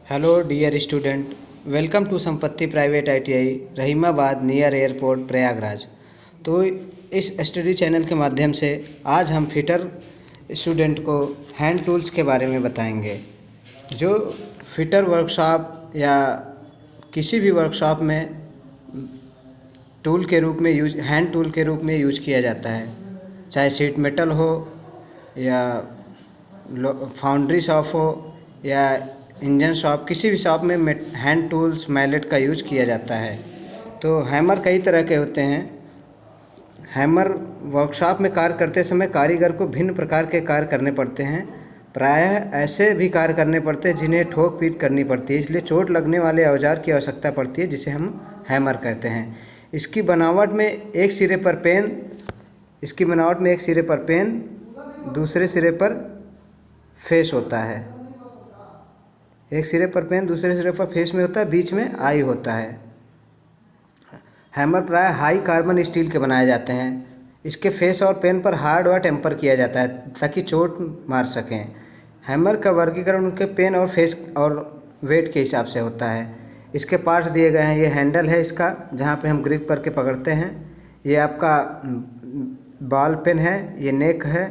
Hello dear student, welcome to Sampatti private ITI Rahimabad near airport Prayagraj. तो इस study channel के माध्यम से आज हम फिटर स्टूडेंट को हैंड टूल्स के बारे में बताएंगे। जो फिटर वर्कशॉप या किसी भी वर्कशॉप में टूल के रूप में हैंड टूल के रूप में यूज किया जाता है, चाहे शीट मेटल हो या फाउंड्री शॉप हो या इंजन शॉप, किसी भी शॉप में हैंड टूल्स मैलेट का यूज किया जाता है। तो हैमर कई तरह के होते हैं। हैमर वर्कशॉप में कार्य करते समय कारीगर को भिन्न प्रकार के कार्य करने पड़ते हैं। प्रायः ऐसे भी कार्य करने पड़ते हैं जिन्हें ठोक पीट करनी पड़ती है, इसलिए चोट लगने वाले औजार की आवश्यकता पड़ती है, जिसे हम हैमर कहते हैं। इसकी बनावट में एक सिरे पर पेन दूसरे सिरे पर फेस होता है। एक सिरे पर पेन दूसरे सिरे पर फेस में होता है, बीच में आई होता है। हैमर प्राय हाई कार्बन स्टील के बनाए जाते हैं। इसके फेस और पेन पर हार्ड व टेम्पर किया जाता है ताकि चोट मार सकें। हैमर का वर्गीकरण उनके पेन और फेस और वेट के हिसाब से होता है। इसके पार्ट्स दिए गए हैं। ये हैंडल है इसका, जहाँ पे हम ग्रिप करके पकड़ते हैं। ये आपका बॉल पेन है, ये नेक है,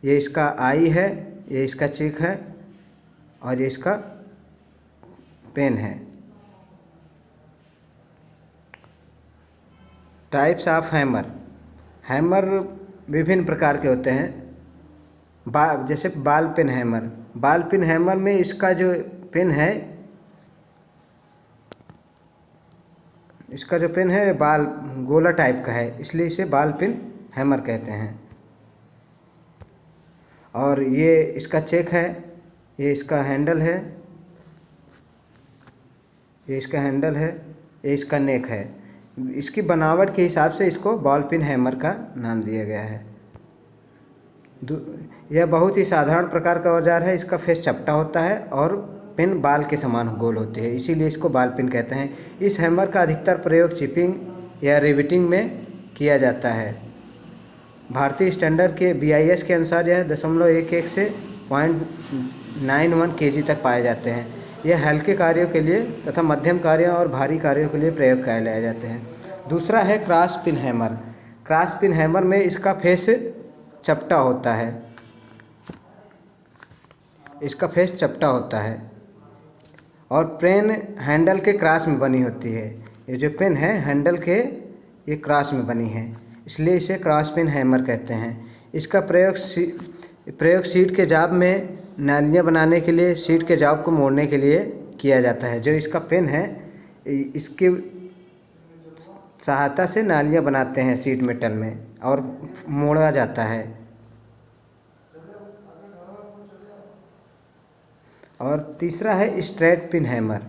ये इसका आई है, ये इसका चिक है और ये इसका पेन है। टाइप्स ऑफ हैमर विभिन्न प्रकार के होते हैं। जैसे बॉल पेन हैमर में इसका जो पेन है, बाल गोला टाइप का है, इसलिए इसे बॉल पेन हैमर कहते हैं। और ये इसका चेक है, ये इसका हैंडल है, ये इसका नेक है। इसकी बनावट के हिसाब से इसको बॉल पिन हैमर का नाम दिया गया है। यह बहुत ही साधारण प्रकार का औजार है। इसका फेस चपटा होता है और पिन बाल के समान गोल होती है, इसीलिए इसको बॉल पिन कहते हैं। इस हैमर का अधिकतर प्रयोग चिपिंग या रिवेटिंग में किया जाता है। भारतीय स्टैंडर्ड के BIS के अनुसार यह 0.11 से 0.91 kg तक पाए जाते हैं। यह हल्के कार्यों के लिए तथा मध्यम कार्यों और भारी कार्यों के लिए प्रयोग किए लाए जाते हैं। दूसरा है क्रॉस पिन हैमर में इसका फेस चपटा होता है। और पेन हैंडल के क्रॉस में बनी होती है। ये जो पेन है हैंडल के ये क्रॉस में बनी है, इसलिए इसे क्रॉस पिन हैमर कहते हैं। इसका प्रयोग सीट के जाब में नालियाँ बनाने के लिए, सीट के जाब को मोड़ने के लिए किया जाता है। जो इसका पेन है, इसकी सहायता से नालियाँ बनाते हैं सीट मेटल में और मोड़ा जाता है। और तीसरा है स्ट्रेट पिन हैमर।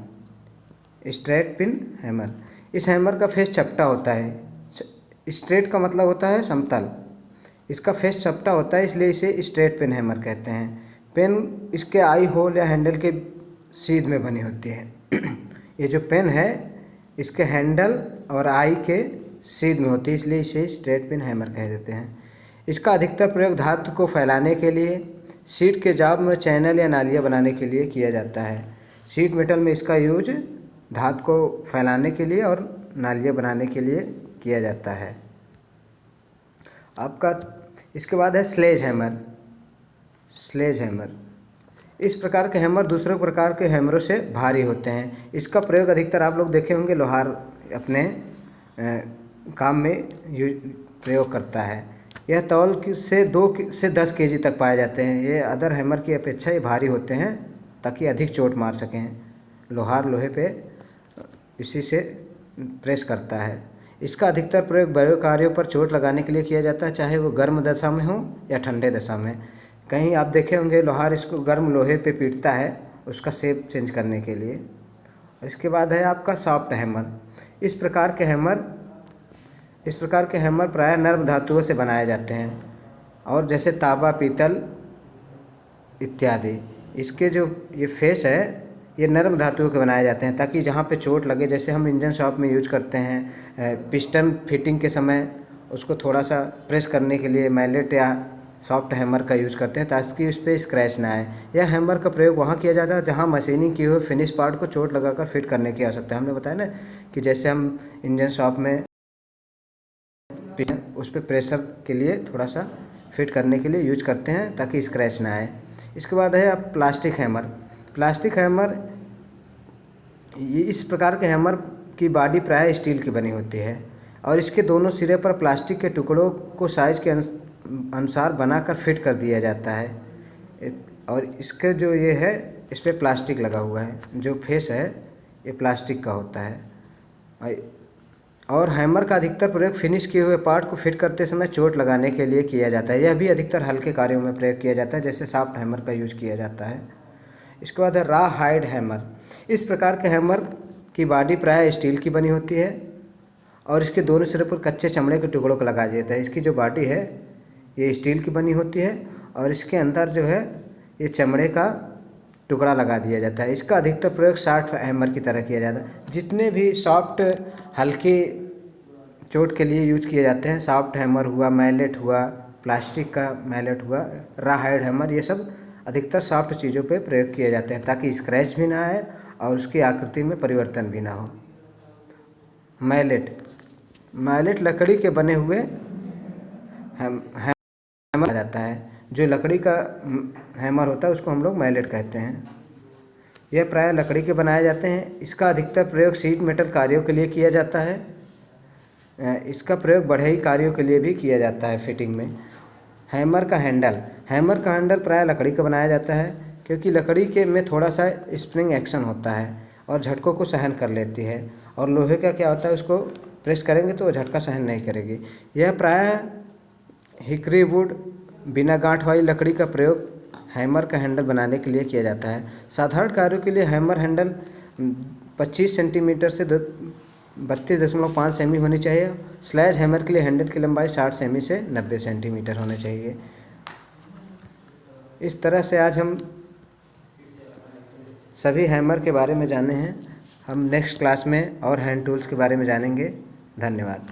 इस हैमर का फेस चपटा होता है। स्ट्रेट का मतलब होता है समतल। इसका फेस चपटा होता है, इसलिए इसे स्ट्रेट पिन हैमर कहते हैं। पेन इसके आई होल या हैंडल के सीध में बनी होती है। ये जो पेन है इसके हैंडल और आई के सीध में होती है, इसलिए इसे स्ट्रेट पिन हैमर कह देते हैं। इसका अधिकतर प्रयोग धातु को फैलाने के लिए, सीट के जाब में चैनल या नालियाँ बनाने के लिए किया जाता है। सीट मेटल में इसका यूज धातु को फैलाने के लिए और नालियाँ बनाने के लिए किया जाता है। इसके बाद है स्लेज हैमर। इस प्रकार के हैमर दूसरे प्रकार के हैमरों से भारी होते हैं। इसका प्रयोग अधिकतर आप लोग देखे होंगे, लोहार अपने काम में प्रयोग करता है। यह तौल से 2 से 10 kg तक पाए जाते हैं। ये अदर हैमर की अपेक्षा ये भारी होते हैं ताकि अधिक चोट मार सकें। लोहार लोहे पे इसी से प्रेस करता है। इसका अधिकतर प्रयोग बड़े कार्यों पर चोट लगाने के लिए किया जाता है, चाहे वो गर्म दशा में हो या ठंडे दशा में। कहीं आप देखे होंगे लोहार इसको गर्म लोहे पे पीटता है उसका शेप चेंज करने के लिए। इसके बाद है आपका सॉफ्ट हैमर। इस प्रकार के हैमर प्रायः नर्म धातुओं से बनाए जाते हैं, और जैसे तांबा, पीतल इत्यादि। इसके जो ये फेस है ये नरम धातुओं के बनाए जाते हैं ताकि जहाँ पे चोट लगे, जैसे हम इंजन शॉप में यूज करते हैं पिस्टन फिटिंग के समय उसको थोड़ा सा प्रेस करने के लिए मैलेट या सॉफ्ट हैमर का यूज़ करते हैं ताकि उस पर स्क्रैच ना आए। यह हैमर का प्रयोग वहाँ किया जाता है जहाँ मशीनिंग किए हुए फिनिश पार्ट को चोट लगाकर फिट करने की आवश्यकता है। हमने बताया ना कि जैसे हम इंजन शॉप में उस पर प्रेशर के लिए थोड़ा सा फिट करने के लिए यूज करते हैं ताकि स्क्रैच ना आए। इसके बाद है अब प्लास्टिक हैमर। प्लास्टिक हैमर ये इस प्रकार के हैमर की बॉडी प्राय स्टील की बनी होती है और इसके दोनों सिरे पर प्लास्टिक के टुकड़ों को साइज के अनुसार बनाकर फिट कर दिया जाता है। और इसके जो ये है इस पर प्लास्टिक लगा हुआ है, जो फेस है ये प्लास्टिक का होता है। और हैमर का अधिकतर प्रयोग फिनिश किए हुए पार्ट को फिट करते समय चोट लगाने के लिए किया जाता है। यह भी अधिकतर हल्के कार्यों में प्रयोग किया जाता है, जैसे सॉफ्ट हैमर का यूज किया जाता है। इसके बाद है रॉ हाइड हैमर। इस प्रकार के हैमर की बॉडी प्राय स्टील की बनी होती है और इसके दोनों सिरे पर कच्चे चमड़े के टुकड़ों को लगाया जाता है। इसकी जो बॉडी है ये स्टील की बनी होती है और इसके अंदर जो है ये चमड़े का टुकड़ा लगा दिया जाता है। इसका अधिकतर प्रयोग सॉफ्ट हैमर की तरह किया जाता है। जितने भी सॉफ्ट हल्की चोट के लिए यूज किए जाते हैं, सॉफ्ट हैमर हुआ, मैलेट हुआ, प्लास्टिक का मैलेट हुआ, रॉ हाइड हैमर, ये सब अधिकतर सॉफ्ट चीज़ों पे प्रयोग किए जाते हैं ताकि स्क्रैच भी ना आए और उसकी आकृति में परिवर्तन भी ना हो। मैलेट लकड़ी के बने हुए हैमर जाता है। जो लकड़ी का हैमर होता है उसको हम लोग मैलेट कहते हैं। यह प्राय लकड़ी के बनाए जाते हैं। इसका अधिकतर प्रयोग शीट मेटल कार्यों के लिए किया जाता है। इसका प्रयोग बढ़ई कार्यों के लिए भी किया जाता है फिटिंग में। हैमर का हैंडल प्राय लकड़ी का बनाया जाता है क्योंकि लकड़ी के में थोड़ा सा स्प्रिंग एक्शन होता है और झटकों को सहन कर लेती है, और लोहे का क्या होता है उसको प्रेस करेंगे तो वो झटका सहन नहीं करेगी। यह प्राय हिकरी वुड बिना गांठ वाली लकड़ी का प्रयोग हैमर का हैंडल बनाने के लिए किया जाता है। साधारण कार्यों के लिए हैमर हैंडल 25 सेंटीमीटर से 32.5 सेमी होनी चाहिए। स्लैज हैमर के लिए हैंडल की लंबाई 60 सेमी से 90 सेंटीमीटर होनी चाहिए। इस तरह से आज हम सभी हैमर के बारे में जाने हैं। हम नेक्स्ट क्लास में और हैंड टूल्स के बारे में जानेंगे। धन्यवाद।